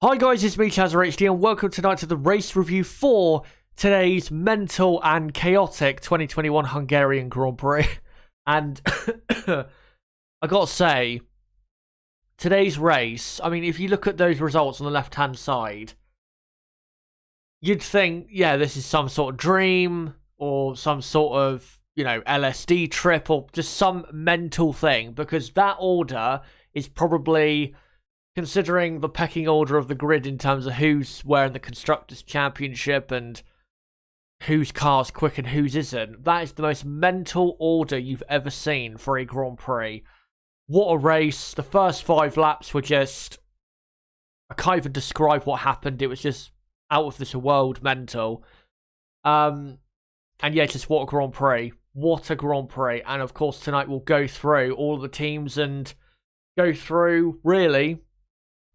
Hi guys, it's me ChazzaHD and welcome tonight to the race review for today's mental and chaotic 2021 Hungarian Grand Prix. And I gotta say, today's race, I mean, if you look at those results on the left hand side, you'd think, yeah, this is some sort of dream or some sort of, LSD trip or just some mental thing, because that order is probably, considering the pecking order of the grid in terms of who's wearing the Constructors' Championship and whose car's quick and whose isn't, that is the most mental order you've ever seen for a Grand Prix. What a race. The first 5 laps were just, I can't even describe what happened. It was just out of this world mental. And yeah, just what a Grand Prix. What a Grand Prix. And of course, tonight we'll go through all of the teams and go through, really,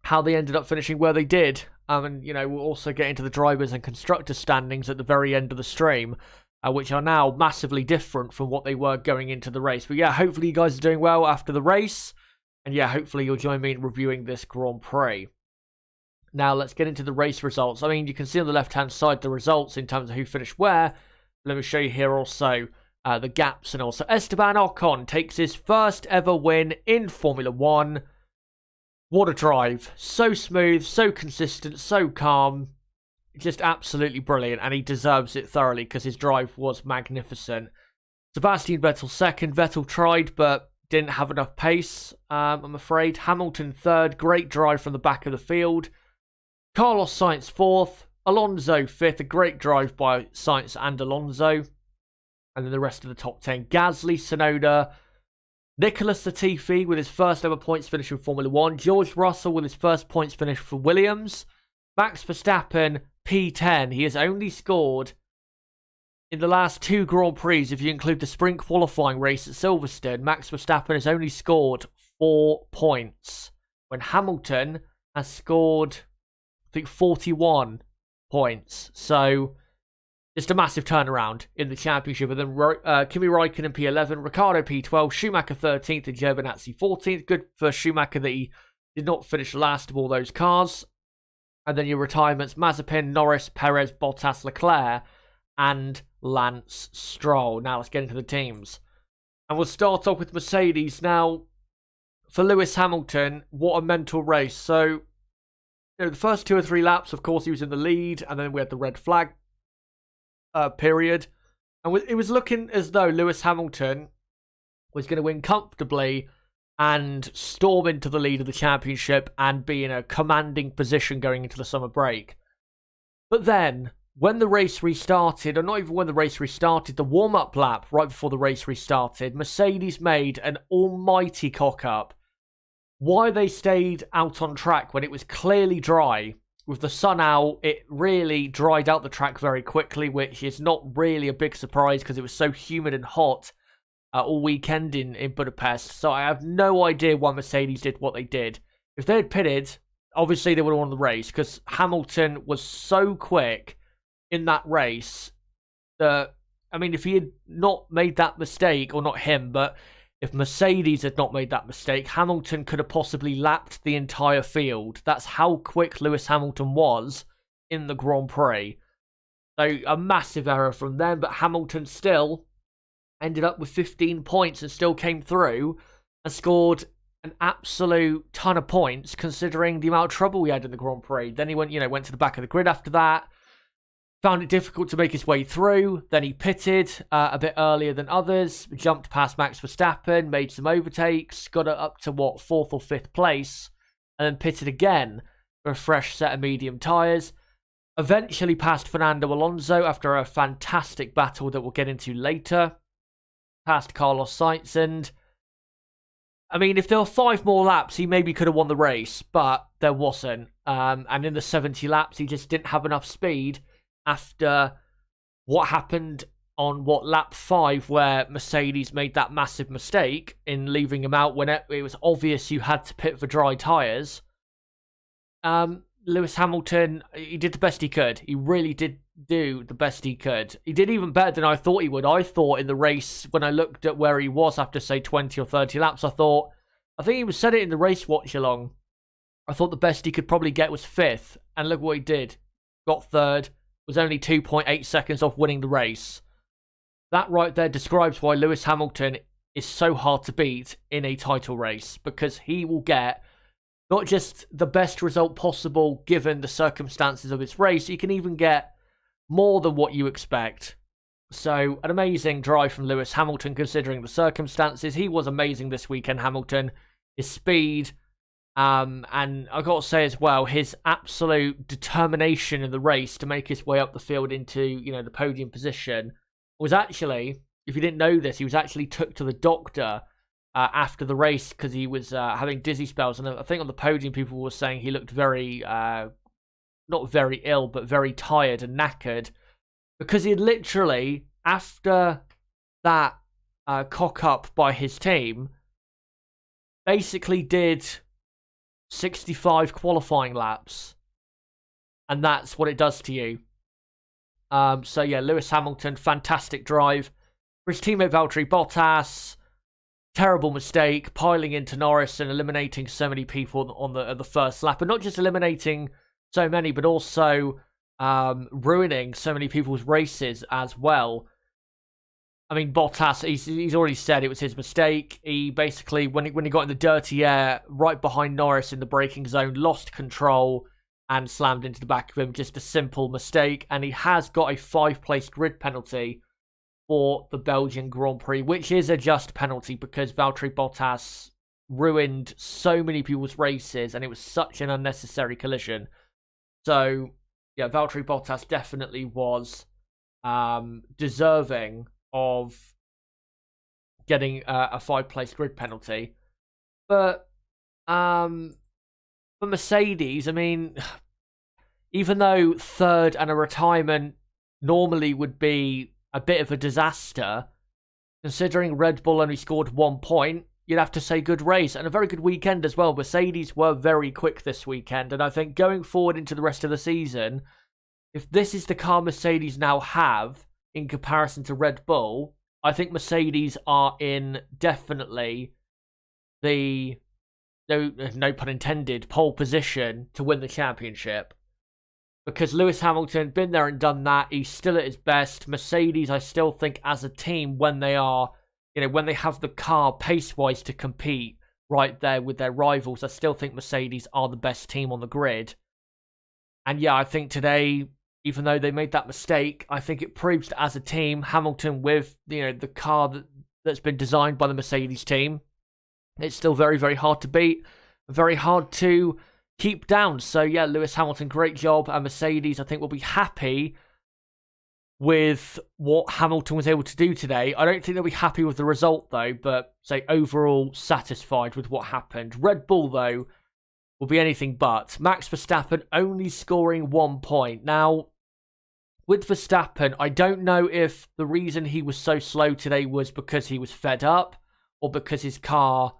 how they ended up finishing where they did. And, we'll also get into the drivers and constructor standings at the very end of the stream, which are now massively different from what they were going into the race. But yeah, hopefully you guys are doing well after the race. And yeah, hopefully you'll join me in reviewing this Grand Prix. Now, let's get into the race results. I mean, you can see on the left-hand side the results in terms of who finished where. Let me show you here also the gaps and also Esteban Ocon takes his first ever win in Formula 1. What a drive. So smooth, so consistent, so calm. Just absolutely brilliant. And he deserves it thoroughly because his drive was magnificent. Sebastian Vettel second. Vettel tried but didn't have enough pace, I'm afraid. Hamilton third. Great drive from the back of the field. Carlos Sainz fourth. Alonso fifth. A great drive by Sainz and Alonso. And then the rest of the top 10. Gasly, Tsunoda, Nicholas Latifi with his first ever points finish in Formula 1. George Russell with his first points finish for Williams. Max Verstappen, P10. He has only scored in the last 2 Grand Prix, if you include the sprint qualifying race at Silverstone. Max Verstappen has only scored 4 points, when Hamilton has scored, I think, 41 points. So, just a massive turnaround in the championship. And then Kimi Räikkönen P11, Ricciardo P12, Schumacher 13th, and Giovinazzi 14th. Good for Schumacher that he did not finish last of all those cars. And then your retirements, Mazepin, Norris, Perez, Bottas, Leclerc, and Lance Stroll. Now let's get into the teams. And we'll start off with Mercedes. Now, for Lewis Hamilton, what a mental race. So, the first 2 or 3 laps, of course, he was in the lead. And then we had the red flag period, and it was looking as though Lewis Hamilton was going to win comfortably and storm into the lead of the championship and be in a commanding position going into the summer break. But then, when the race restarted, or not even when the race restarted, the warm-up lap right before the race restarted, Mercedes made an almighty cock-up. Why they stayed out on track when it was clearly dry, with the sun out, it really dried out the track very quickly, which is not really a big surprise because it was so humid and hot all weekend in Budapest. So I have no idea why Mercedes did what they did. If they had pitted, obviously they would have won the race, because Hamilton was so quick in that race that, I mean, if he had not made that mistake, or not him, but if Mercedes had not made that mistake, Hamilton could have possibly lapped the entire field. That's how quick Lewis Hamilton was in the Grand Prix. So a massive error from them, but Hamilton still ended up with 15 points and still came through and scored an absolute ton of points considering the amount of trouble we had in the Grand Prix. Then he went to the back of the grid after that. Found it difficult to make his way through. Then he pitted a bit earlier than others. Jumped past Max Verstappen. Made some overtakes. Got it up to, 4th or 5th place. And then pitted again for a fresh set of medium tyres. Eventually passed Fernando Alonso after a fantastic battle that we'll get into later. Passed Carlos Sainz. And, I mean, if there were 5 more laps, he maybe could have won the race. But there wasn't. And in the 70 laps, he just didn't have enough speed after what happened on lap 5, where Mercedes made that massive mistake in leaving him out when it was obvious you had to pit for dry tyres. Lewis Hamilton, he did the best he could. He really did do the best he could. He did even better than I thought he would. I thought in the race, when I looked at where he was after, say, 20 or 30 laps, I think he was said it in the race watch along. I thought the best he could probably get was 5th, and look what he did. Got 3rd, was only 2.8 seconds off winning the race. That right there describes why Lewis Hamilton is so hard to beat in a title race, because he will get not just the best result possible given the circumstances of his race, he can even get more than what you expect. So, an amazing drive from Lewis Hamilton considering the circumstances. He was amazing this weekend, Hamilton. His speed, and I got to say as well, his absolute determination in the race to make his way up the field into, the podium position was actually, if you didn't know this, he was actually took to the doctor after the race because he was having dizzy spells. And I think on the podium, people were saying he looked very, not very ill, but very tired and knackered. Because he had literally, after that cock-up by his team, basically did 65 qualifying laps. And that's what it does to you. So yeah, Lewis Hamilton, fantastic drive. For his teammate Valtteri Bottas, terrible mistake, piling into Norris and eliminating so many people on the first lap. And not just eliminating so many, but also ruining so many people's races as well. I mean, Bottas, he's already said it was his mistake. He basically, when he got in the dirty air right behind Norris in the braking zone, lost control and slammed into the back of him. Just a simple mistake. And he has got a 5-place grid penalty for the Belgian Grand Prix, which is a just penalty because Valtteri Bottas ruined so many people's races and it was such an unnecessary collision. So, yeah, Valtteri Bottas definitely was deserving of getting a 5-place grid penalty. But for Mercedes, I mean, even though 3rd and a retirement normally would be a bit of a disaster, considering Red Bull only scored 1 point, you'd have to say good race and a very good weekend as well. Mercedes were very quick this weekend, and I think going forward into the rest of the season, if this is the car Mercedes now have in comparison to Red Bull, I think Mercedes are in definitely the, no pun intended, pole position to win the championship. Because Lewis Hamilton, been there and done that, he's still at his best. Mercedes, I still think as a team, when they are, when they have the car pace-wise to compete right there with their rivals, I still think Mercedes are the best team on the grid. And yeah, I think today, even though they made that mistake, I think it proves that as a team, Hamilton with, the car that's been designed by the Mercedes team, it's still very, very hard to beat, very hard to keep down. So yeah, Lewis Hamilton, great job. And Mercedes, I think, will be happy with what Hamilton was able to do today. I don't think they'll be happy with the result, though, but say overall satisfied with what happened. Red Bull, though, will be anything but. Max Verstappen only scoring 1 point. Now, with Verstappen, I don't know if the reason he was so slow today was because he was fed up or because his car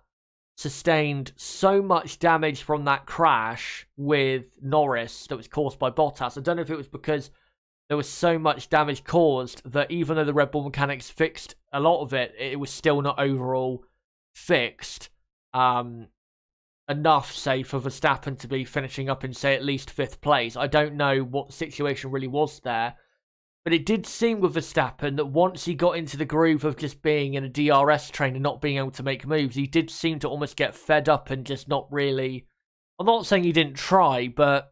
sustained so much damage from that crash with Norris that was caused by Bottas. I don't know if it was because there was so much damage caused that even though the Red Bull mechanics fixed a lot of it, it was still not overall fixed enough, say, for Verstappen to be finishing up in, say, at least 5th place. I don't know what the situation really was there. But it did seem with Verstappen that once he got into the groove of just being in a DRS train and not being able to make moves, he did seem to almost get fed up and just not really... I'm not saying he didn't try, but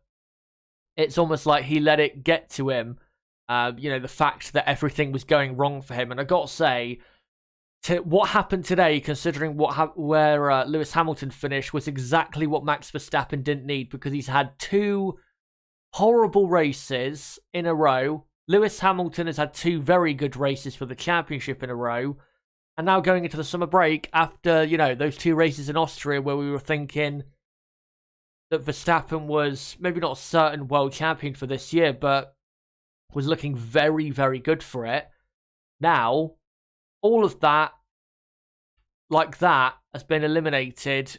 it's almost like he let it get to him. The fact that everything was going wrong for him. And I got to say, what happened today, considering where Lewis Hamilton finished, was exactly what Max Verstappen didn't need, because he's had 2 horrible races in a row. Lewis Hamilton has had 2 very good races for the championship in a row. And now going into the summer break, after, those 2 races in Austria where we were thinking that Verstappen was maybe not a certain world champion for this year, but was looking very, very good for it. Now, all of that, like that, has been eliminated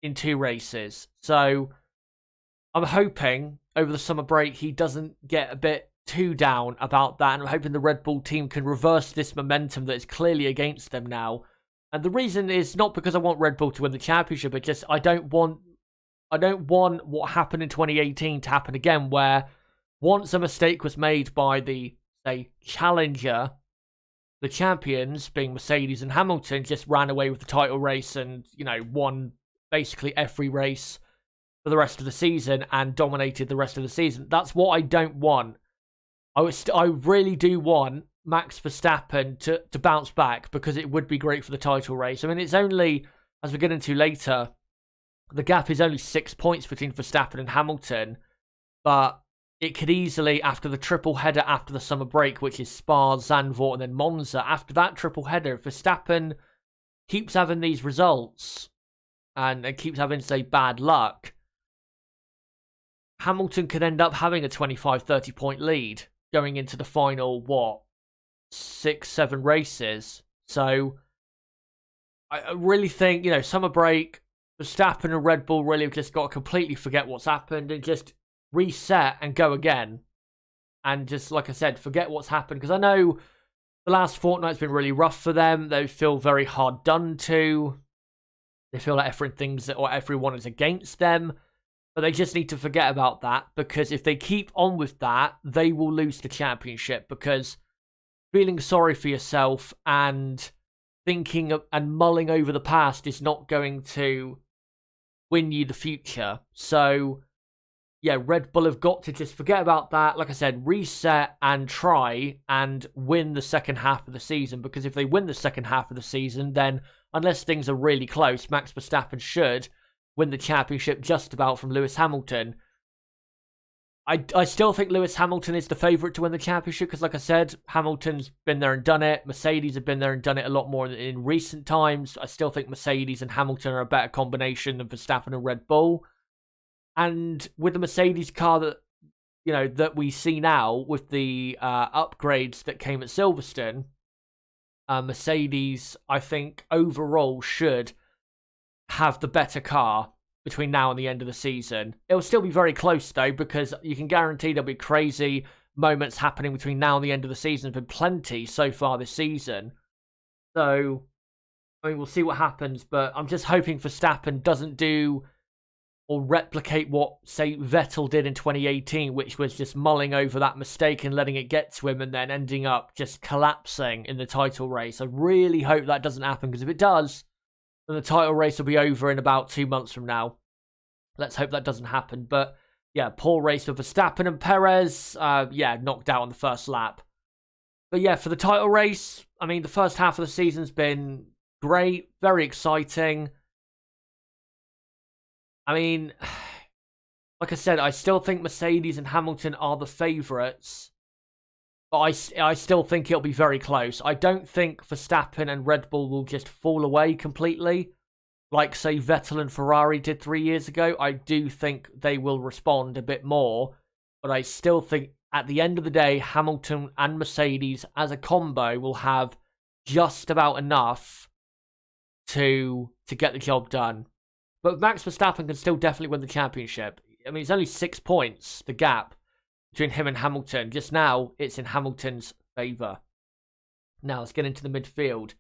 in 2 races. So, I'm hoping over the summer break he doesn't get a bit too down about that, and I'm hoping the Red Bull team can reverse this momentum that is clearly against them now. And the reason is not because I want Red Bull to win the championship, but just I don't want I don't want what happened in 2018 to happen again, where once a mistake was made by the, say, challenger, the champions, being Mercedes and Hamilton, just ran away with the title race and, won basically every race for the rest of the season and dominated the rest of the season. That's what I don't want. I really do want Max Verstappen to bounce back, because it would be great for the title race. I mean, it's only, as we get into later, the gap is only 6 points between Verstappen and Hamilton, but it could easily, after the triple header after the summer break, which is Spa, Zandvoort, and then Monza, after that triple header, Verstappen keeps having these results and keeps having, say, bad luck, Hamilton could end up having a 25-30 point lead going into the final, 6-7 races. So I really think, summer break, Verstappen and Red Bull really have just got to completely forget what's happened and just reset and go again. And just, like I said, forget what's happened. Because I know the last fortnight's been really rough for them. They feel very hard done to. They feel like everyone is against them. But they just need to forget about that, because if they keep on with that, they will lose the championship, because feeling sorry for yourself and thinking and mulling over the past is not going to win you the future. So, yeah, Red Bull have got to just forget about that. Like I said, reset and try and win the second half of the season, because if they win the second half of the season, then unless things are really close, Max Verstappen should win the championship just about from Lewis Hamilton. I still think Lewis Hamilton is the favourite to win the championship, because, like I said, Hamilton's been there and done it. Mercedes have been there and done it a lot more in recent times. I still think Mercedes and Hamilton are a better combination than Verstappen and Red Bull. And with the Mercedes car that we see now, with the upgrades that came at Silverstone, Mercedes, I think, overall should have the better car between now and the end of the season. It'll still be very close, though, because you can guarantee there'll be crazy moments happening between now and the end of the season. There's been plenty so far this season. So, I mean, we'll see what happens, but I'm just hoping Verstappen doesn't do or replicate what, say, Vettel did in 2018, which was just mulling over that mistake and letting it get to him and then ending up just collapsing in the title race. I really hope that doesn't happen, because if it does, then the title race will be over in about 2 months from now. Let's hope that doesn't happen. But, yeah, poor race for Verstappen and Perez. Knocked out on the first lap. But, yeah, for the title race, I mean, the first half of the season's been great, very exciting. I mean, like I said, I still think Mercedes and Hamilton are the favourites. But I still think it'll be very close. I don't think Verstappen and Red Bull will just fall away completely, like, say, Vettel and Ferrari did 3 years ago. I do think they will respond a bit more. But I still think, at the end of the day, Hamilton and Mercedes as a combo will have just about enough to get the job done. But Max Verstappen can still definitely win the championship. I mean, it's only 6 points, the gap between him and Hamilton. Just now, it's in Hamilton's favour. Now, let's get into the midfield.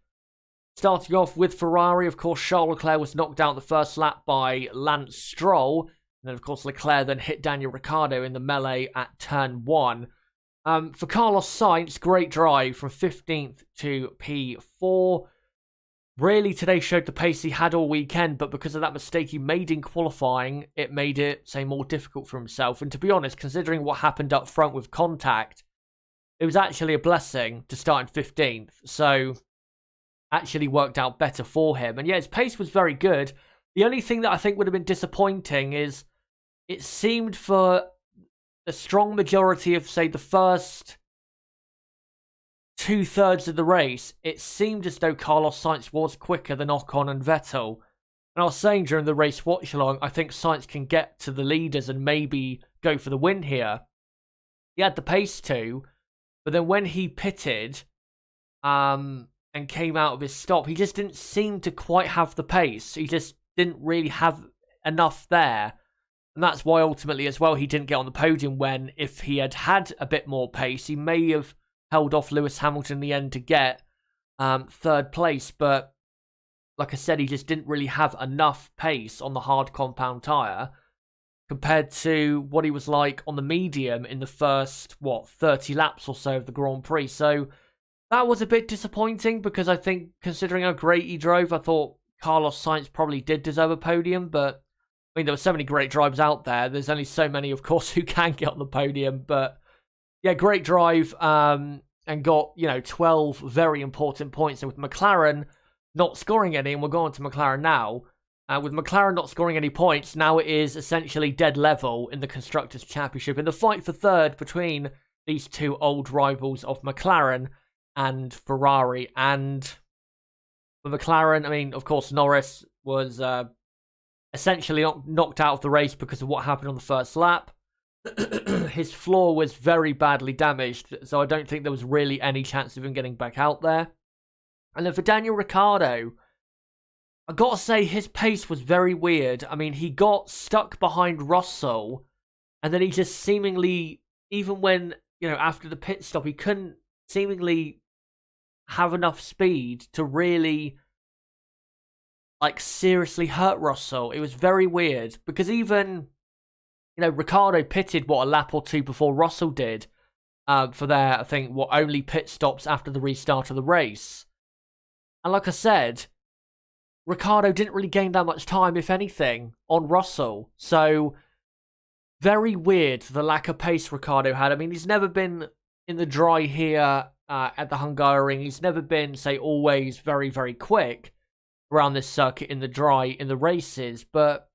Starting off with Ferrari, of course, Charles Leclerc was knocked out in the first lap by Lance Stroll. And then, of course, Leclerc then hit Daniel Ricciardo in the melee at turn 1. For Carlos Sainz, great drive from 15th to P4. Really, today showed the pace he had all weekend, but because of that mistake he made in qualifying, it made it, say, more difficult for himself. And to be honest, considering what happened up front with contact, it was actually a blessing to start in 15th. So, actually worked out better for him. And yeah, his pace was very good. The only thing that I think would have been disappointing is it seemed for a strong majority of, say, the first 2/3 of the race, it seemed as though Carlos Sainz was quicker than Ocon and Vettel. And I was saying during the race watch along, I think Sainz can get to the leaders and maybe go for the win here. He had the pace too, but then when he pitted and came out of his stop, he just didn't seem to quite have the pace. He just didn't really have enough there. And that's why ultimately as well he didn't get on the podium, when if he had had a bit more pace, he may have held off Lewis Hamilton in the end to get 3rd place. But like I said, he just didn't really have enough pace on the hard compound tyre compared to what he was like on the medium in the first, 30 laps or so of the Grand Prix. So that was a bit disappointing because I think, considering how great he drove, I thought Carlos Sainz probably did deserve a podium. But, I mean, there were so many great drivers out there. There's only so many, of course, who can get on the podium. But, yeah, great drive and got, 12 very important points. And with McLaren not scoring any, and we'll go on to McLaren now, with McLaren not scoring any points, now it is essentially dead level in the Constructors' Championship in the fight for third between these two old rivals of McLaren and Ferrari. And for McLaren, I mean, of course, Norris was essentially knocked out of the race because of what happened on the first lap. His floor was very badly damaged, so I don't think there was really any chance of him getting back out there. And then for Daniel Ricciardo, I gotta say, his pace was very weird. I mean, he got stuck behind Russell, and then he just seemingly, even when, after the pit stop, he couldn't seemingly have enough speed to really, seriously hurt Russell. It was very weird, because even, Ricciardo pitted, a lap or two before Russell did, for their, I think, only pit stops after the restart of the race. And like I said, Ricciardo didn't really gain that much time, if anything, on Russell. So, very weird, the lack of pace Ricciardo had. I mean, he's never been in the dry here at the Hungaroring. He's never been, say, always very, very quick around this circuit in the dry in the races. But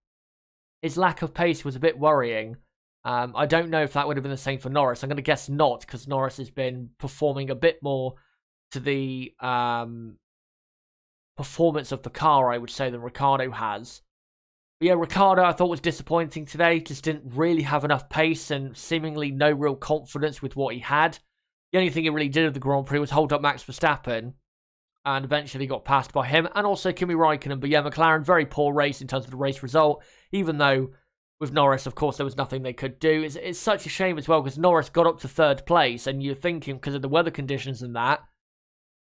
his lack of pace was a bit worrying. I don't know if that would have been the same for Norris. I'm going to guess not, because Norris has been performing a bit more to the performance of the car, I would say, than Ricciardo has. But yeah, Ricciardo I thought was disappointing today. Just didn't really have enough pace and seemingly no real confidence with what he had. The only thing he really did at the Grand Prix was hold up Max Verstappen, and eventually got passed by him, and also Kimi Raikkonen. But yeah, McLaren, very poor race in terms of the race result, even though with Norris, of course, there was nothing they could do. It's such a shame as well, because Norris got up to third place, and you're thinking, because of the weather conditions and that,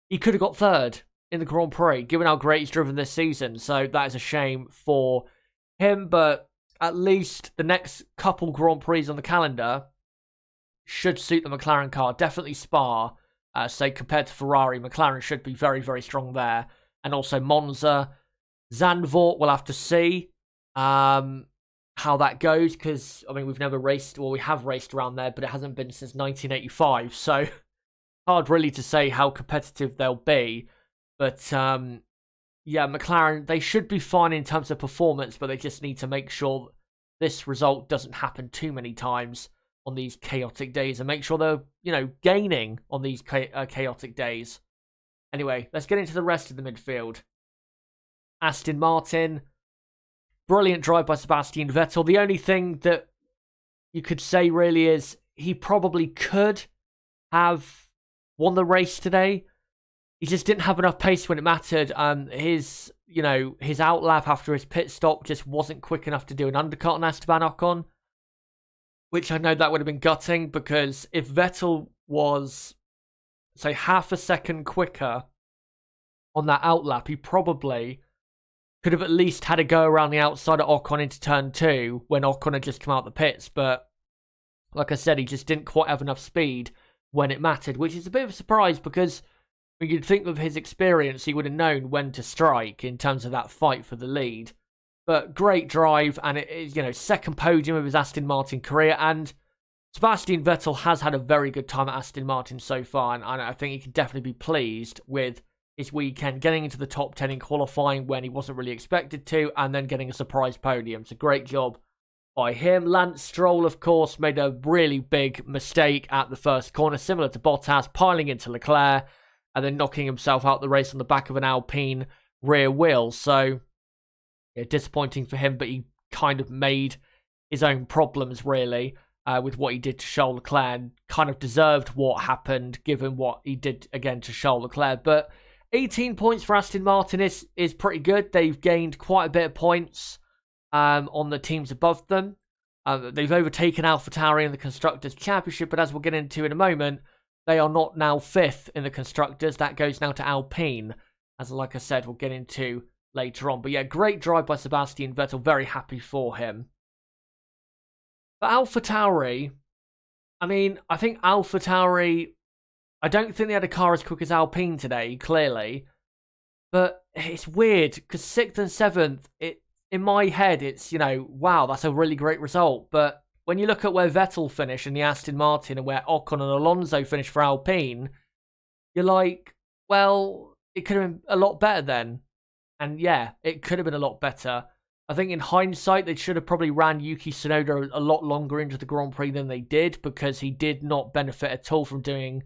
he could have got third in the Grand Prix, given how great he's driven this season. So that is a shame for him, but at least the next couple Grand Prix on the calendar should suit the McLaren car. Definitely Spa, say, compared to Ferrari, McLaren should be very, very strong there. And also Monza. Zandvoort, we'll have to see how that goes, because, I mean, we've never raced, well, we have raced around there, but it hasn't been since 1985, so hard really to say how competitive they'll be. But, yeah, McLaren, they should be fine in terms of performance, but they just need to make sure this result doesn't happen too many times on these chaotic days, and make sure they're, gaining on these chaotic days. Anyway, let's get into the rest of the midfield. Aston Martin, brilliant drive by Sebastian Vettel. The only thing that you could say really is he probably could have won the race today. He just didn't have enough pace when it mattered. His outlap after his pit stop just wasn't quick enough to do an undercut on Esteban Ocon, which I know that would have been gutting, because if Vettel was, say, half a second quicker on that outlap, he probably could have at least had a go around the outside of Ocon into turn 2 when Ocon had just come out the pits. But like I said, he just didn't quite have enough speed when it mattered, which is a bit of a surprise, because you'd think with his experience, he would have known when to strike in terms of that fight for the lead. But great drive, and it is, second podium of his Aston Martin career. And Sebastian Vettel has had a very good time at Aston Martin so far, and I think he can definitely be pleased with his weekend, getting into the top 10 in qualifying when he wasn't really expected to, and then getting a surprise podium. So great job by him. Lance Stroll, of course, made a really big mistake at the first corner, similar to Bottas, piling into Leclerc, and then knocking himself out the race on the back of an Alpine rear wheel. So, yeah, disappointing for him, but he kind of made his own problems, really, with what he did to Charles Leclerc, and kind of deserved what happened, given what he did, again, to Charles Leclerc. But 18 points for Aston Martin is pretty good. They've gained quite a bit of points on the teams above them. They've overtaken AlphaTauri in the Constructors' Championship, but as we'll get into in a moment, they are not now 5th in the Constructors. That goes now to Alpine. As like I said, we'll get into later on. But yeah, great drive by Sebastian Vettel. Very happy for him. But AlphaTauri, I mean, I think AlphaTauri, I don't think they had a car as quick as Alpine today, clearly. But it's weird, because 6th and 7th, in my head, it's, you know, wow, that's a really great result. But when you look at where Vettel finished in the Aston Martin and where Ocon and Alonso finished for Alpine, you're like, well, it could have been a lot better then. And yeah, it could have been a lot better. I think in hindsight, they should have probably ran Yuki Tsunoda a lot longer into the Grand Prix than they did, because he did not benefit at all from doing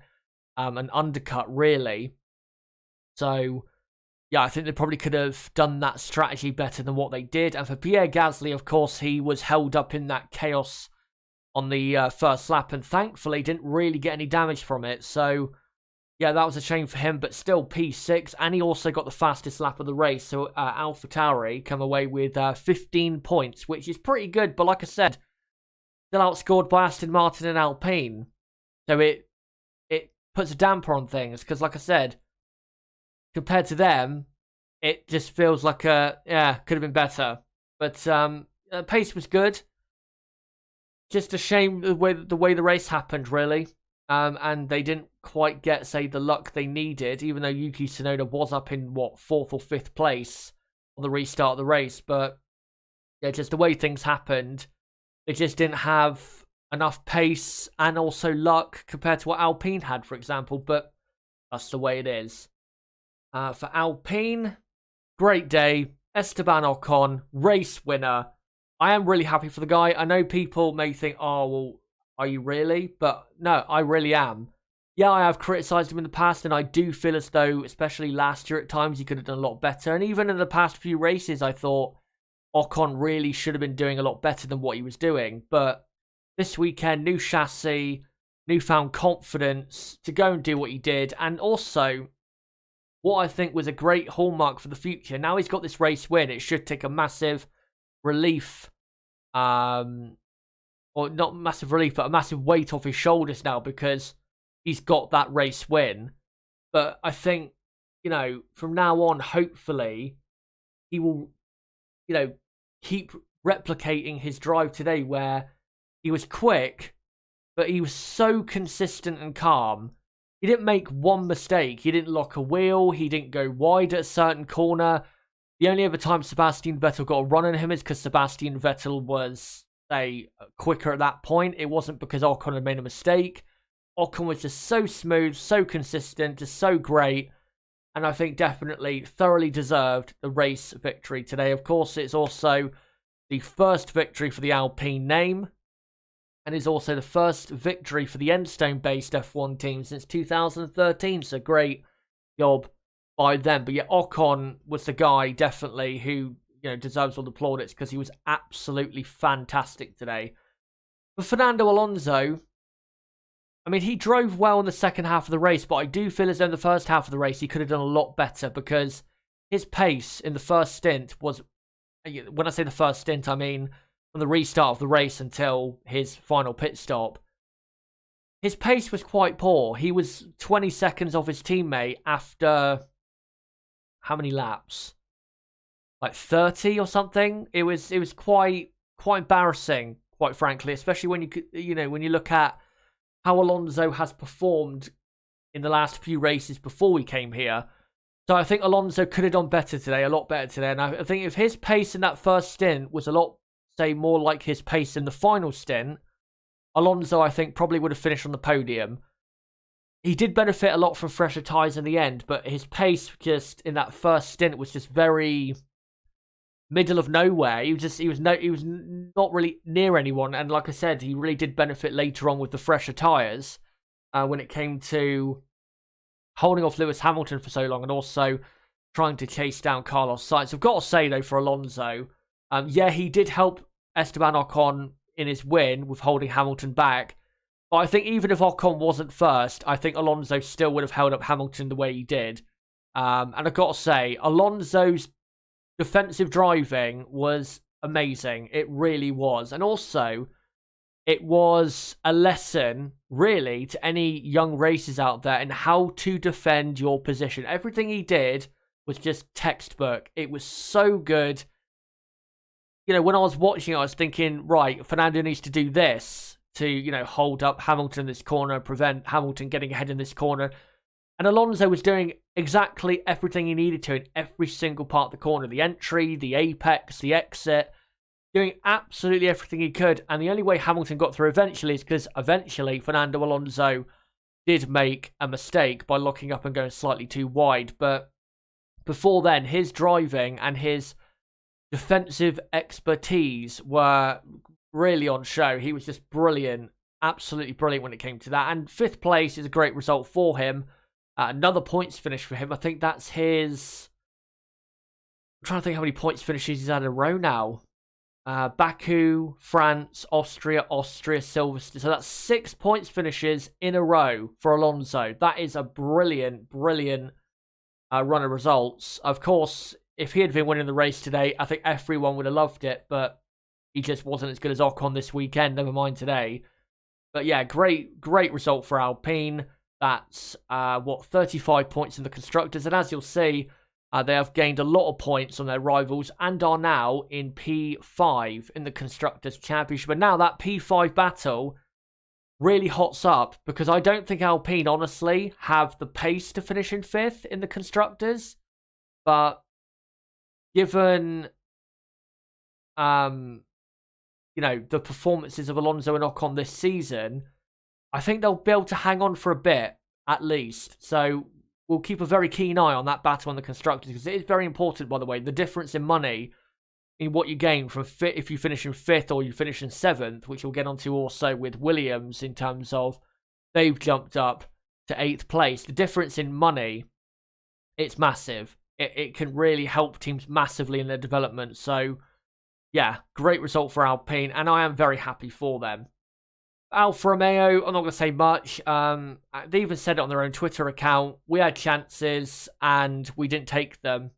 an undercut, really. So, yeah, I think they probably could have done that strategy better than what they did. And for Pierre Gasly, of course, he was held up in that chaos on the first lap, and thankfully didn't really get any damage from it. So, yeah, that was a shame for him, but still P6, and he also got the fastest lap of the race. So AlphaTauri come away with 15 points, which is pretty good. But like I said, still outscored by Aston Martin and Alpine. So it puts a damper on things, because like I said, compared to them, it just feels like could have been better. But pace was good. Just a shame the way the race happened, really. And they didn't quite get, say, the luck they needed, even though Yuki Tsunoda was up in, 4th or 5th place on the restart of the race. But, yeah, just the way things happened, they just didn't have enough pace and also luck compared to what Alpine had, for example. But that's the way it is. For Alpine, great day. Esteban Ocon, race winner. I am really happy for the guy. I know people may think, oh, well, are you really? But no, I really am. Yeah, I have criticised him in the past, and I do feel as though, especially last year at times, he could have done a lot better. And even in the past few races, I thought Ocon really should have been doing a lot better than what he was doing. But this weekend, new chassis, newfound confidence to go and do what he did. And also, what I think was a great hallmark for the future. Now he's got this race win, it should take a massive relief, or not massive relief, but a massive weight off his shoulders now, because he's got that race win. But I think, you know, from now on, hopefully, he will, you know, keep replicating his drive today, where he was quick, but he was so consistent and calm. He didn't make one mistake. He didn't lock a wheel. He didn't go wide at a certain corner. The only other time Sebastian Vettel got a run on him is because Sebastian Vettel was, say, quicker at that point. It wasn't because Ocon had made a mistake. Ocon was just so smooth, so consistent, just so great. And I think definitely thoroughly deserved the race victory today. Of course, it's also the first victory for the Alpine name, and is also the first victory for the Enstone-based F1 team since 2013. So great job by them. But yeah, Ocon was the guy definitely who, you know, deserves all the plaudits, because he was absolutely fantastic today. But Fernando Alonso, I mean, he drove well in the second half of the race, but I do feel as though in the first half of the race he could have done a lot better, because his pace in the first stint was, when I say the first stint, I mean from the restart of the race until his final pit stop, his pace was quite poor. He was 20 seconds off his teammate after how many laps? Like 30 or something. It was quite embarrassing, quite frankly, especially when when you look at how Alonso has performed in the last few races before we came here. So I think Alonso could have done better today, a lot better today. And I think if his pace in that first stint was a lot, say, more like his pace in the final stint, Alonso, I think, probably would have finished on the podium. He did benefit a lot from fresher tyres in the end, but his pace just in that first stint was just very middle of nowhere. He was not really near anyone, and like I said, he really did benefit later on with the fresher tyres when it came to holding off Lewis Hamilton for so long, and also trying to chase down Carlos Sainz. I've got to say though, for Alonso, yeah, he did help Esteban Ocon in his win with holding Hamilton back. But I think even if Ocon wasn't first, I think Alonso still would have held up Hamilton the way he did. And I've got to say, Alonso's defensive driving was amazing. It really was. And also, it was a lesson, really, to any young racers out there in how to defend your position. Everything he did was just textbook. It was so good. You know, when I was watching it, I was thinking, right, Fernando needs to do this to, you know, hold up Hamilton in this corner, prevent Hamilton getting ahead in this corner. And Alonso was doing exactly everything he needed to in every single part of the corner. The entry, the apex, the exit. Doing absolutely everything he could. And the only way Hamilton got through eventually is because eventually Fernando Alonso did make a mistake by locking up and going slightly too wide. But before then, his driving and his defensive expertise were really on show. He was just brilliant. Absolutely brilliant when it came to that. And 5th place is a great result for him. Another points finish for him. I think that's his... I'm trying to think how many points finishes he's had in a row now. Baku, France, Austria, Silverstone. So that's 6 points finishes in a row for Alonso. That is a brilliant, brilliant run of results. Of course, if he had been winning the race today, I think everyone would have loved it, but he just wasn't as good as Ocon this weekend, never mind today. But yeah, great result for Alpine. That's, 35 points in the Constructors. And as you'll see, they have gained a lot of points on their rivals and are now in P5 in the Constructors' Championship. And now that P5 battle really hots up because I don't think Alpine, honestly, have the pace to finish in 5th in the Constructors. But given, you know, the performances of Alonso and Ocon this season, I think they'll be able to hang on for a bit, at least. So we'll keep a very keen eye on that battle on the Constructors, because it is very important, by the way, the difference in money in what you gain from if you finish in 5th or you finish in 7th, which we'll get onto also with Williams in terms of they've jumped up to 8th place. The difference in money, it's massive. It can really help teams massively in their development. So, yeah, great result for Alpine, and I am very happy for them. Alfa Romeo, I'm not going to say much. They even said it on their own Twitter account. We had chances and we didn't take them.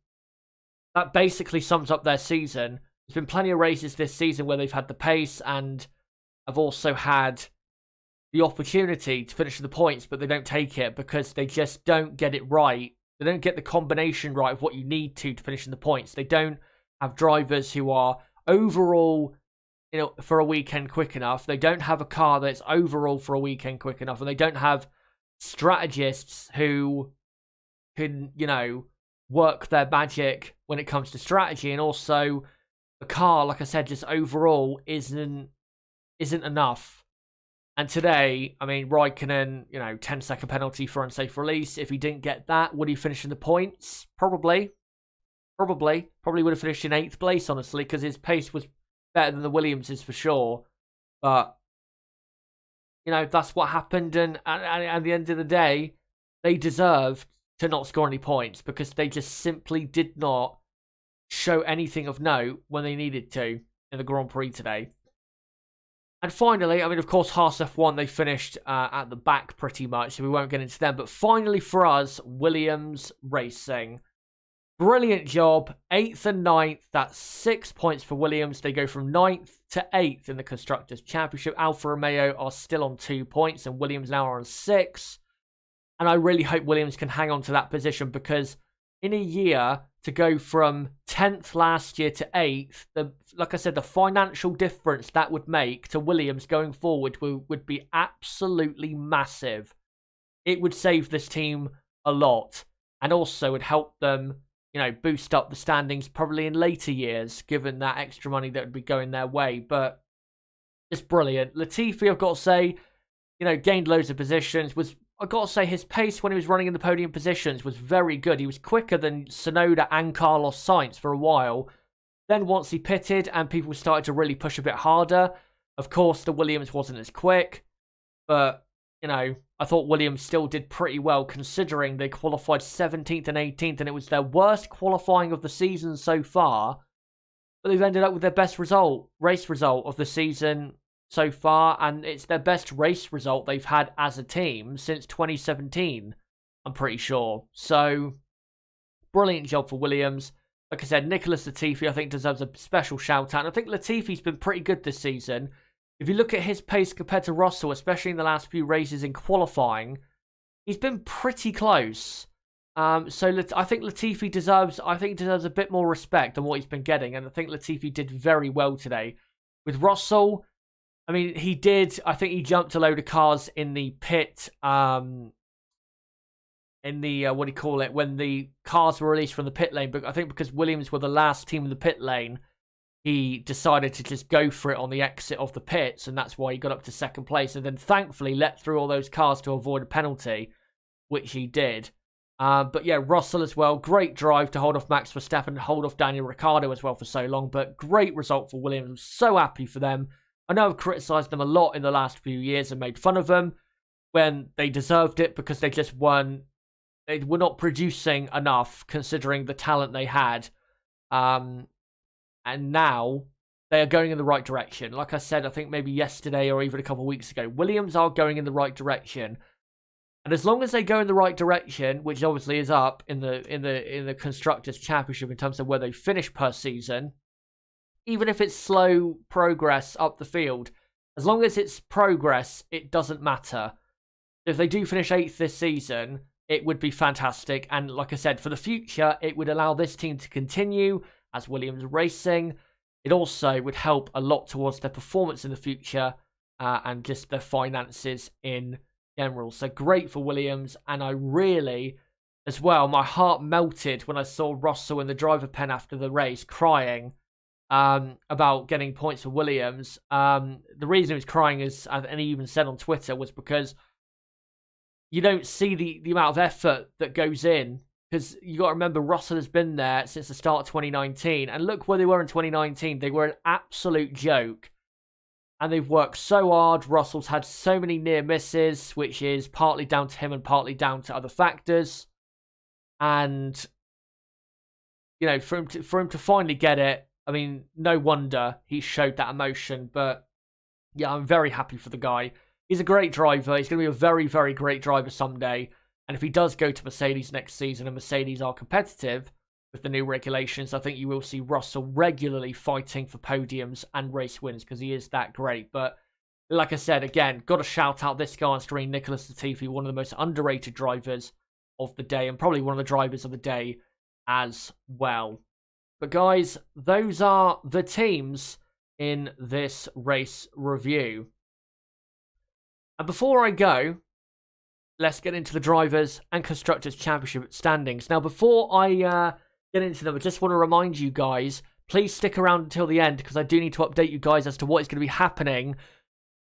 That basically sums up their season. There's been plenty of races this season where they've had the pace and have also had the opportunity to finish the points, but they don't take it because they just don't get it right. They don't get the combination right of what you need to finish in the points. They don't have drivers who are overall, you know, for a weekend quick enough. They don't have a car that's overall for a weekend quick enough, and they don't have strategists who can, you know, work their magic when it comes to strategy. And also, the car, like I said, just overall isn't enough. And today, I mean, Raikkonen, you know, 10-second penalty for unsafe release. If he didn't get that, would he finish in the points? Probably would have finished in 8th place, honestly, because his pace was better than the Williams's for sure. But, you know, that's what happened. And at the end of the day, they deserved to not score any points because they just simply did not show anything of note when they needed to in the Grand Prix today. And finally, I mean, of course, Haas F1, they finished at the back pretty much, so we won't get into them. But finally for us, Williams Racing. Brilliant job. 8th and 9th. That's 6 points for Williams. They go from 9th to 8th in the Constructors' Championship. Alfa Romeo are still on 2 points, and Williams now are on 6. And I really hope Williams can hang on to that position, because in a year, to go from 10th last year to 8th, like I said, the financial difference that would make to Williams going forward would be absolutely massive. It would save this team a lot, and also would help them, you know, boost up the standings probably in later years, given that extra money that would be going their way. But it's brilliant. Latifi, I've got to say, you know, gained loads of positions. I've got to say, his pace when he was running in the podium positions was very good. He was quicker than Tsunoda and Carlos Sainz for a while. Then once he pitted and people started to really push a bit harder, of course, the Williams wasn't as quick. But, you know, I thought Williams still did pretty well, considering they qualified 17th and 18th, and it was their worst qualifying of the season so far. But they've ended up with their best race result of the season so far, and it's their best race result they've had as a team since 2017, I'm pretty sure. So, brilliant job for Williams. Like I said, Nicholas Latifi, I think, deserves a special shout-out. And I think Latifi's been pretty good this season. If you look at his pace compared to Russell, especially in the last few races in qualifying, he's been pretty close. So I think Latifi deserves a bit more respect than what he's been getting, and I think Latifi did very well today. With Russell, I mean, I think he jumped a load of cars in the pit, in the, what do you call it, when the cars were released from the pit lane. But I think because Williams were the last team in the pit lane, he decided to just go for it on the exit of the pits, and that's why he got up to second place. And then thankfully let through all those cars to avoid a penalty, which he did. But yeah, Russell as well. Great drive to hold off Max Verstappen and hold off Daniel Ricciardo as well for so long. But great result for Williams. I'm so happy for them. I know I've criticised them a lot in the last few years and made fun of them when they deserved it because they just weren't. They were not producing enough considering the talent they had. And now they are going in the right direction. Like I said, I think maybe yesterday or even a couple of weeks ago, Williams are going in the right direction. And as long as they go in the right direction, which obviously is up in the Constructors' Championship in terms of where they finish per season, even if it's slow progress up the field, as long as it's progress, it doesn't matter. If they do finish 8th this season, it would be fantastic. And like I said, for the future, it would allow this team to continue as Williams Racing. It also would help a lot towards their performance in the future and just their finances in general. So great for Williams, and I really, as well, my heart melted when I saw Russell in the driver pen after the race crying about getting points for Williams. The reason he was crying is, and he even said on Twitter, was because you don't see the amount of effort that goes in, because you got to remember Russell has been there since the start of 2019, and look where they were in 2019. They were an absolute joke. And they've worked so hard. Russell's had so many near misses, which is partly down to him and partly down to other factors. And, you know, for him to finally get it, I mean, no wonder he showed that emotion. But, yeah, I'm very happy for the guy. He's a great driver. He's going to be a very, very great driver someday. And if he does go to Mercedes next season and Mercedes are competitive with the new regulations, I think you will see Russell regularly fighting for podiums and race wins because he is that great. But like I said, again, got to shout out this guy on screen, Nicholas Latifi, one of the most underrated drivers of the day and probably one of the drivers of the day as well. But guys, those are the teams in this race review. And before I go, let's get into the Drivers' and Constructors' Championship standings. Now, before I get into them, I just want to remind you guys, please stick around until the end because I do need to update you guys as to what is going to be happening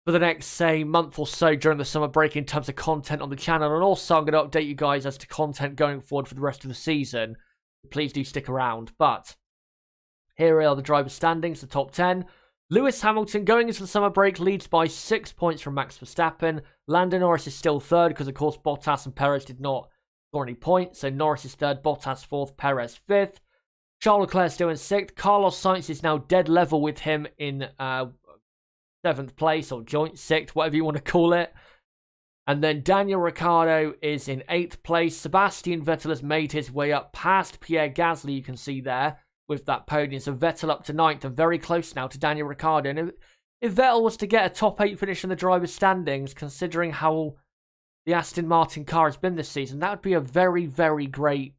for the next, say, month or so during the summer break in terms of content on the channel. And also, I'm going to update you guys as to content going forward for the rest of the season. Please do stick around. But here are the driver standings, the top 10. Lewis Hamilton, going into the summer break, leads by 6 points from Max Verstappen. Lando Norris is still third because, of course, Bottas and Perez did not score any points. So Norris is third, Bottas fourth, Perez fifth. Charles Leclerc still in sixth. Carlos Sainz is now dead level with him in seventh place, or joint sixth, whatever you want to call it. And then Daniel Ricciardo is in eighth place. Sebastian Vettel has made his way up past Pierre Gasly, you can see there, with that podium. So Vettel up to ninth and very close now to Daniel Ricciardo. And if Vettel was to get a top 8 finish in the driver's standings, considering how the Aston Martin car has been this season, that would be a very, very great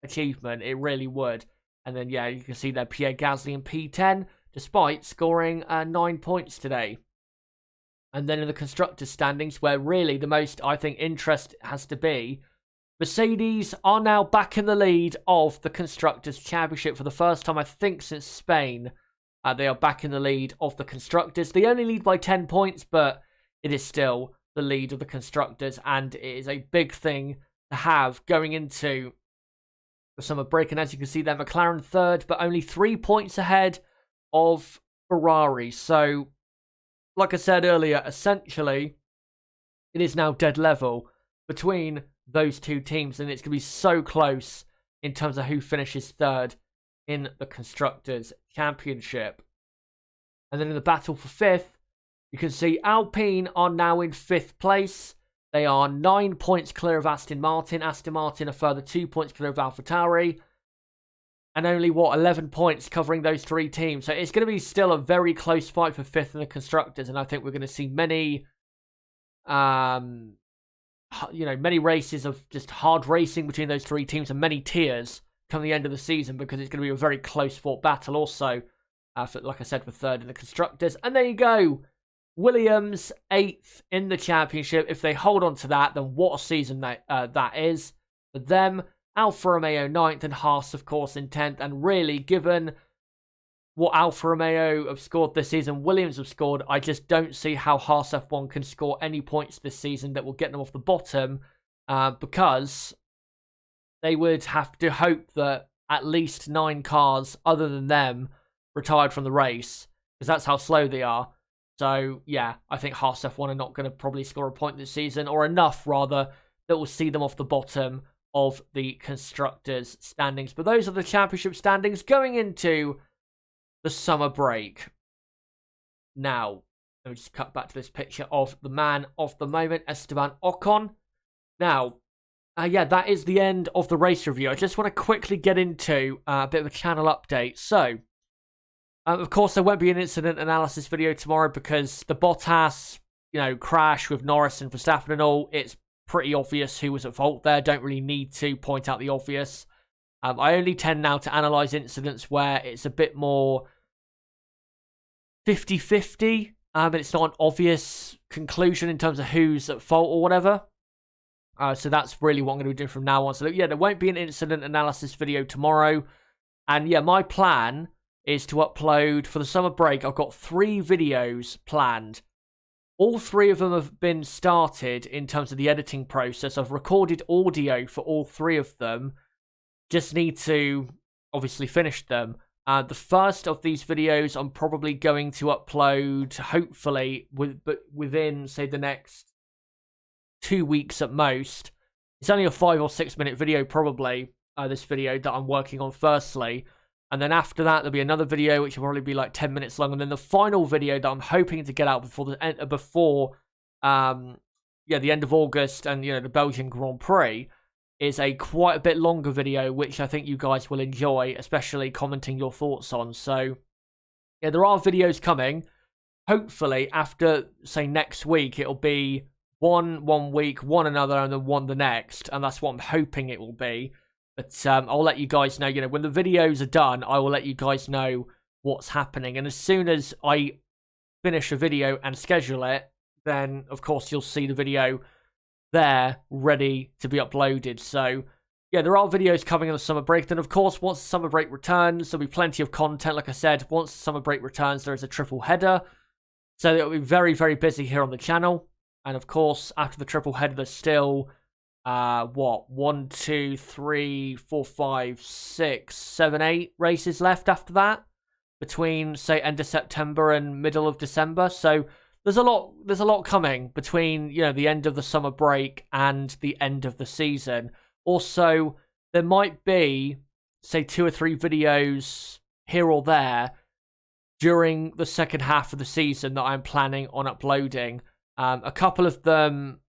achievement. It really would. And then, yeah, you can see there Pierre Gasly in P10, despite scoring 9 points today. And then in the Constructors' standings, where really the most, I think, interest has to be, Mercedes are now back in the lead of the Constructors' Championship for the first time, I think, since Spain. They are back in the lead of the Constructors. They only lead by 10 points, but it is still the lead of the Constructors, and it is a big thing to have going into the summer break. And as you can see there, McLaren third, but only 3 points ahead of Ferrari. So, like I said earlier, essentially, it is now dead level between those two teams, and it's going to be so close in terms of who finishes third in the Constructors' Championship. And then in the battle for fifth, you can see Alpine are now in fifth place. They are 9 points clear of Aston Martin. Aston Martin a further 2 points clear of AlphaTauri. And only, 11 points covering those three teams. So it's going to be still a very close fight for fifth in the Constructors. And I think we're going to see many many races of just hard racing between those three teams and many tiers come the end of the season, because it's going to be a very close fought battle. Also, like I said, for third in the constructors. And there you go. Williams 8th in the championship. If they hold on to that, then what a season that is for them. Alfa Romeo 9th and Haas, of course, in 10th. And really, given what Alfa Romeo have scored this season, Williams have scored, I just don't see how Haas F1 can score any points this season that will get them off the bottom, because they would have to hope that at least 9 cars other than them retired from the race, because that's how slow they are. So, yeah, I think Haas F1 are not going to probably score a point this season, or enough, rather, that will see them off the bottom of the Constructors' standings. But those are the championship standings going into the summer break. Now, let me just cut back to this picture of the man of the moment, Esteban Ocon. Now, yeah, that is the end of the race review. I just want to quickly get into a bit of a channel update. So, of course, there won't be an incident analysis video tomorrow because the Bottas, crash with Norris and Verstappen and all, it's pretty obvious who was at fault there. Don't really need to point out the obvious. I only tend now to analyse incidents where it's a bit more 50-50, and it's not an obvious conclusion in terms of who's at fault or whatever. So that's really what I'm going to be doing from now on. So, yeah, there won't be an incident analysis video tomorrow. And, yeah, my plan is to upload for the summer break. I've got 3 videos planned. All 3 of them have been started in terms of the editing process. I've recorded audio for all 3 of them. Just need to obviously finish them. The first of these videos I'm probably going to upload, hopefully, within, say, the next 2 weeks at most. It's only a 5 or 6 minute video, probably, this video that I'm working on firstly. And then after that, there'll be another video, which will probably be like 10 minutes long. And then the final video that I'm hoping to get out before the end of August and, the Belgian Grand Prix is a quite a bit longer video, which I think you guys will enjoy, especially commenting your thoughts on. So, yeah, there are videos coming. Hopefully, after, say, next week, it'll be one week, one another, and then one the next. And that's what I'm hoping it will be. But I'll let you guys know, when the videos are done, I will let you guys know what's happening. And as soon as I finish a video and schedule it, then, of course, you'll see the video there ready to be uploaded. So, yeah, there are videos coming on the summer break. Then, of course, once the summer break returns, there'll be plenty of content. Like I said, once the summer break returns, there is a triple header. So it'll be very, very busy here on the channel. And, of course, after the triple header, there's still 1, 2, 3, 4, 5, 6, 7, 8 races left after that, between, say, end of September and middle of December. So there's a lot coming between, the end of the summer break and the end of the season. Also, there might be, say, 2 or 3 videos here or there during the second half of the season that I'm planning on uploading. A couple of them,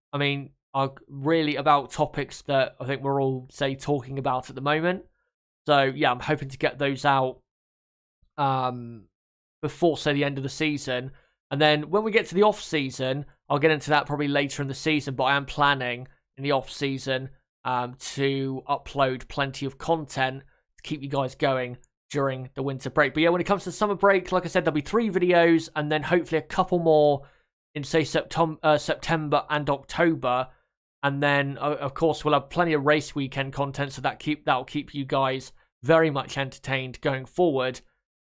are really about topics that I think we're all, say, talking about at the moment. So, yeah, I'm hoping to get those out before, say, the end of the season. And then when we get to the off-season, I'll get into that probably later in the season, but I am planning in the off-season to upload plenty of content to keep you guys going during the winter break. But, yeah, when it comes to summer break, like I said, there'll be 3 videos and then hopefully a couple more in, say, September and October. And then, of course, we'll have plenty of race weekend content, so that'll keep you guys very much entertained going forward.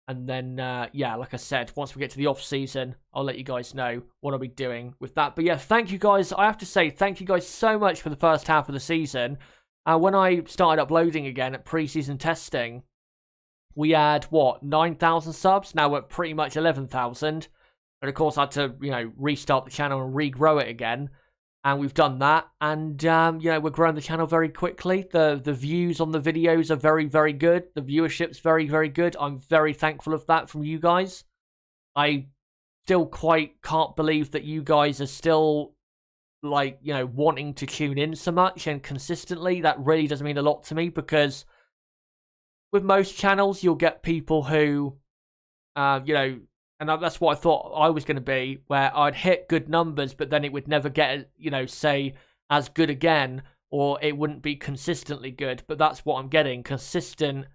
And then, yeah, like I said, once we get to the off-season, I'll let you guys know what I'll be doing with that. But, yeah, thank you guys. I have to say, thank you guys so much for the first half of the season. When I started uploading again at pre-season testing, we had, 9,000 subs? Now we're at pretty much 11,000. And, of course, I had to, restart the channel and regrow it again. And we've done that, and, we're growing the channel very quickly. The views on the videos are very, very good. The viewership's very, very good. I'm very thankful of that from you guys. I still quite can't believe that you guys are still, wanting to tune in so much and consistently. That really does mean a lot to me, because with most channels, you'll get people who, and that's what I thought I was going to be, where I'd hit good numbers, but then it would never get, say, as good again, or it wouldn't be consistently good. But that's what I'm getting, consistent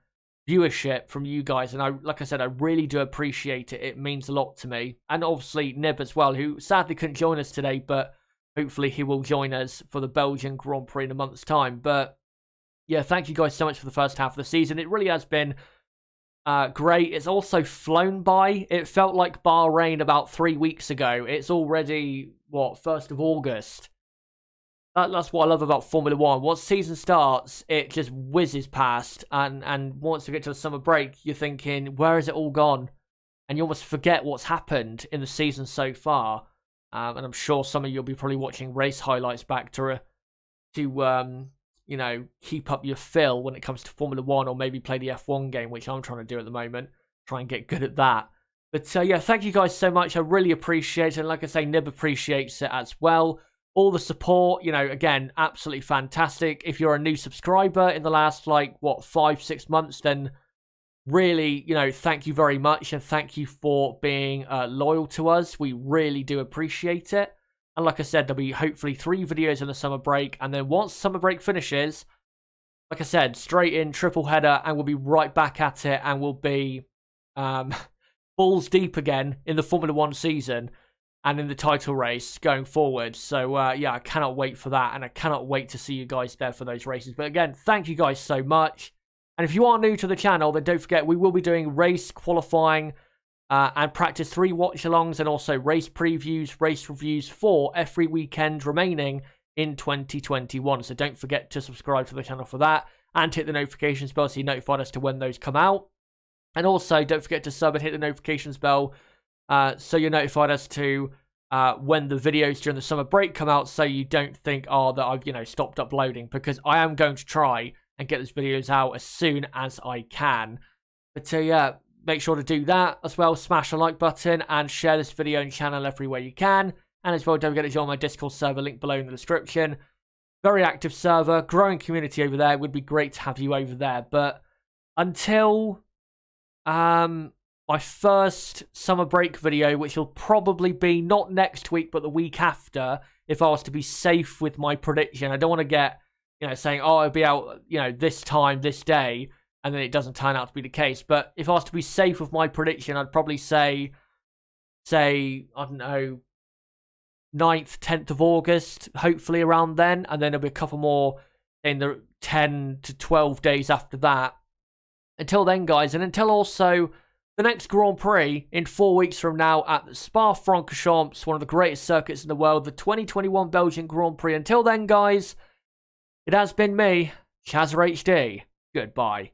viewership from you guys, and like I said, I really do appreciate it. It means a lot to me. And obviously Nib as well, who sadly couldn't join us today, but hopefully he will join us for the Belgian Grand Prix in a month's time. But yeah, thank you guys so much for the first half of the season. It really has been great. It's also flown by. It felt like Bahrain about 3 weeks ago. It's already, what, 1st of August. That's what I love about Formula 1. Once season starts, it just whizzes past. And once you get to the summer break, you're thinking, where has it all gone? And you almost forget what's happened in the season so far. And I'm sure some of you will be probably watching race highlights back to you know, keep up your fill when it comes to Formula 1, or maybe play the F1 game, which I'm trying to do at the moment. Try and get good at that. But yeah, thank you guys so much. I really appreciate it. And like I say, Nib appreciates it as well. All the support, you know, again, absolutely fantastic. If you're a new subscriber in the last, like, what, 5-6 months, then really, you know, thank you very much. And thank you for being loyal to us. We really do appreciate it. And like I said, there'll be hopefully 3 videos in the summer break. And then once summer break finishes, like I said, straight in, triple header, and we'll be right back at it. And we'll be balls deep again in the Formula 1 season and in the title race going forward. So, yeah, I cannot wait for that. And I cannot wait to see you guys there for those races. But again, thank you guys so much. And if you are new to the channel, then don't forget, we will be doing race qualifying and practice 3 watch-alongs, and also race previews, race reviews for every weekend remaining in 2021. So don't forget to subscribe to the channel for that, and hit the notifications bell so you're notified as to when those come out. And also, don't forget to sub and hit the notifications bell so you're notified as to when the videos during the summer break come out, so you don't think, oh, that I've, you know, stopped uploading, because I am going to try and get those videos out as soon as I can. But yeah, make sure to do that as well. Smash the like button and share this video and channel everywhere you can. And as well, don't forget to join my Discord server, link below in the description. Very active server, growing community over there. It would be great to have you over there. But until my first summer break video, which will probably be not next week, but the week after, if I was to be safe with my prediction. I don't want to get, you know, saying, oh, I'll be out, you know, this time, this day, and then it doesn't turn out to be the case. But if I was to be safe with my prediction, I'd probably say, I don't know, 9th, 10th of August, hopefully around then. And then there'll be a couple more in the 10 to 12 days after that. Until then, guys, and until also the next Grand Prix in 4 weeks from now at the Spa-Francorchamps, one of the greatest circuits in the world, the 2021 Belgian Grand Prix. Until then, guys, it has been me, Chazza HD. Goodbye.